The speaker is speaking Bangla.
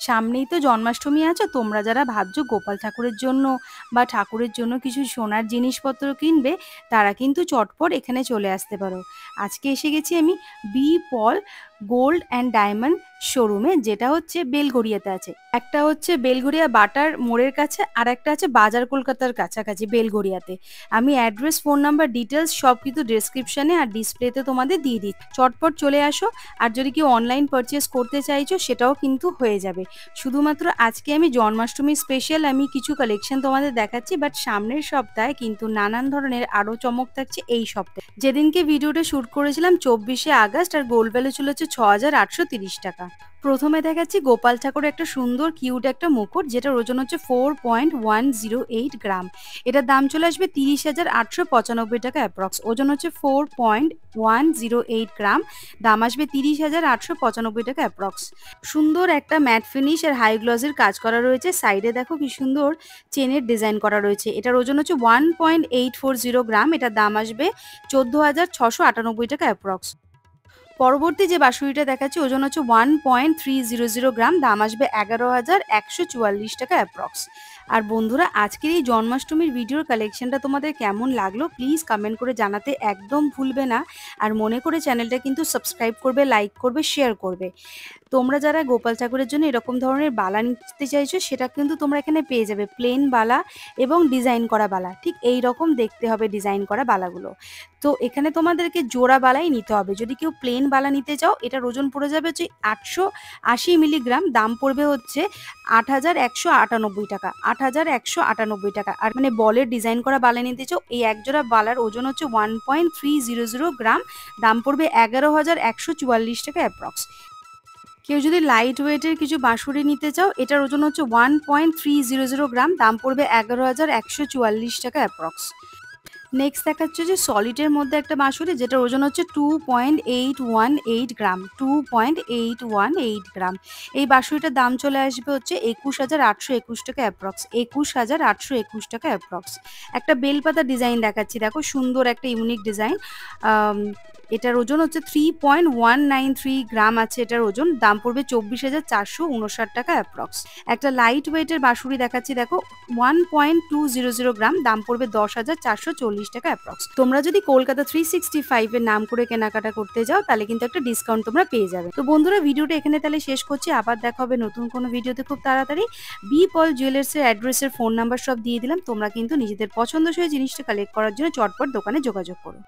সামনেই তো জন্মাষ্টমী আছে। তোমরা যারা ভাবছো গোপাল ঠাকুরের জন্য বা ঠাকুরের জন্য কিছু সোনার জিনিসপত্র কিনবে, তারা কিন্তু চটপট এখানে চলে আসতে পারো। আজকে এসে গেছি আমি B Paul Gold and Diamond শোরুমে, যেটা হচ্ছে বেলঘড়িয়াতে আছে। একটা হচ্ছে বেলঘড়িয়া বাটার মোড়ের কাছে, আর একটা আছে বাজার কলকাতার কাছাকাছি বেলঘড়িয়াতে। আমি অ্যাড্রেস, ফোন নাম্বার, ডিটেলস সব কিন্তু ডেসক্রিপশনে আর ডিসপ্লেতে তোমাদের দিয়ে দিই। চটপট চলে আসো। আর যদি কেউ অনলাইন পারচেস করতে চাইছো সেটাও কিন্তু হয়ে যাবে। শুধুমাত্র আজকে আমি জন্মাষ্টমী স্পেশাল আমি কিছু কালেকশন তোমাদের দেখাচ্ছি, বাট সামনের সপ্তাহে কিন্তু নানান ধরনের আরও চমক থাকছে এই সপ্তাহে। যেদিনকে ভিডিওটা শ্যুট করেছিলাম 24শে আগস্ট, আর গোল্ড ভ্যালু ছিল হচ্ছে 6,830 টাকা। প্রথমে দেখাচ্ছি গোপাল ঠাকুরের একটা সুন্দর কিউট একটা মুকুট, যেটার ওজন হচ্ছে 4.108 গ্রাম। এটার দাম চলে আসবে 30,895 টাকা অ্যাপ্রক্স। ওজন হচ্ছে 4.108 গ্রাম, দাম আসবে 30,895 টাকা অ্যাপ্রক্স। সুন্দর একটা ম্যাট ফিনিশ আর হাই গ্লসের কাজ করা রয়েছে। সাইডে দেখো কি সুন্দর চেনের ডিজাইন করা রয়েছে। এটার ওজন হচ্ছে 1.840 গ্রাম। এটার দাম আসবে 14,698 টাকা অ্যাপ্রক্স। পরবর্তী যে বাঁশুড়িটা দেখাচ্ছি ওজন হচ্ছে 1.300 গ্রাম, দাম আসবে 11,144 টাকা অ্যাপ্রক্স। আর বন্ধুরা, আজকের এই জন্মাষ্টমীর ভিডিওর কালেকশনটা তোমাদের কেমন লাগলো প্লিজ কমেন্ট করে জানাতে একদম ভুলবে না। আর মনে করে চ্যানেলটা কিন্তু সাবস্ক্রাইব করবে, লাইক করবে, শেয়ার করবে। তোমরা যারা গোপাল ঠাকুরের জন্য এরকম ধরনের বালা নিতে চাইছো, সেটা কিন্তু তোমরা এখানে পেয়ে যাবে। প্লেন বালা এবং ডিজাইন করা বালা, ঠিক এই রকম দেখতে হবে ডিজাইন করা বালাগুলো। তো এখানে তোমাদেরকে জোড়া বালাই নিতে হবে। যদি কেউ প্লেন বালা নিতে চাও, এটার ওজন পড়ে যাবে হচ্ছে 880 মিলিগ্রাম, দাম পড়বে হচ্ছে 8,198 টাকা। 8,198 টাকা। আর মানে বলের ডিজাইন করা বালা নিতে চাও, এই এক জোড়া বালার ওজন হচ্ছে 1.300 গ্রাম, দাম পড়বে 11,144 টাকা অ্যাপ্রক্স। কেউ যদি লাইট ওয়েটের কিছু বাঁশুড়ি নিতে চাও, এটার ওজন হচ্ছে 1.300 গ্রাম, দাম পড়বে 11,144 টাকা অ্যাপ্রক্স। নেক্সট দেখাচ্ছে যে সলিডের মধ্যে একটা বাঁশুড়ি, যেটার ওজন হচ্ছে 2.818 গ্রাম। 2.818 গ্রাম। এই বাঁশুড়িটার দাম চলে আসবে হচ্ছে 21,821 টাকা অ্যাপ্রক্স। 21,821 টাকা অ্যাপ্রক্স। একটা বেলপাতা ডিজাইন দেখাচ্ছি, দেখো সুন্দর একটা ইউনিক ডিজাইন। এটার ওজন হচ্ছে 3.193 গ্রাম আছে এটার ওজন, দাম পড়বে 24,459 টাকা অ্যাপ্রক্স। একটা লাইট ওয়েটের বাঁশুড়ি দেখাচ্ছি, দেখো 1.200 গ্রাম, দাম পড়বে 10,440 টাকা অ্যাপ্রক্স। তোমরা যদি কলকাতা 365 এর নাম করে কেনাকাটা করতে যাও, তাহলে কিন্তু একটা ডিসকাউন্ট তোমরা পেয়ে যাবে। তো বন্ধুরা, ভিডিওটা এখানে তাহলে শেষ করছি। আবার দেখা হবে নতুন কোনো ভিডিওতে খুব তাড়াতাড়ি। বি পল জুয়েলার্সের অ্যাড্রেসের, ফোন নাম্বার সব দিয়ে দিলাম। তোমরা কিন্তু নিজেদের পছন্দসই জিনিসটা কালেক্ট করার জন্য চটপট দোকানে যোগাযোগ করো।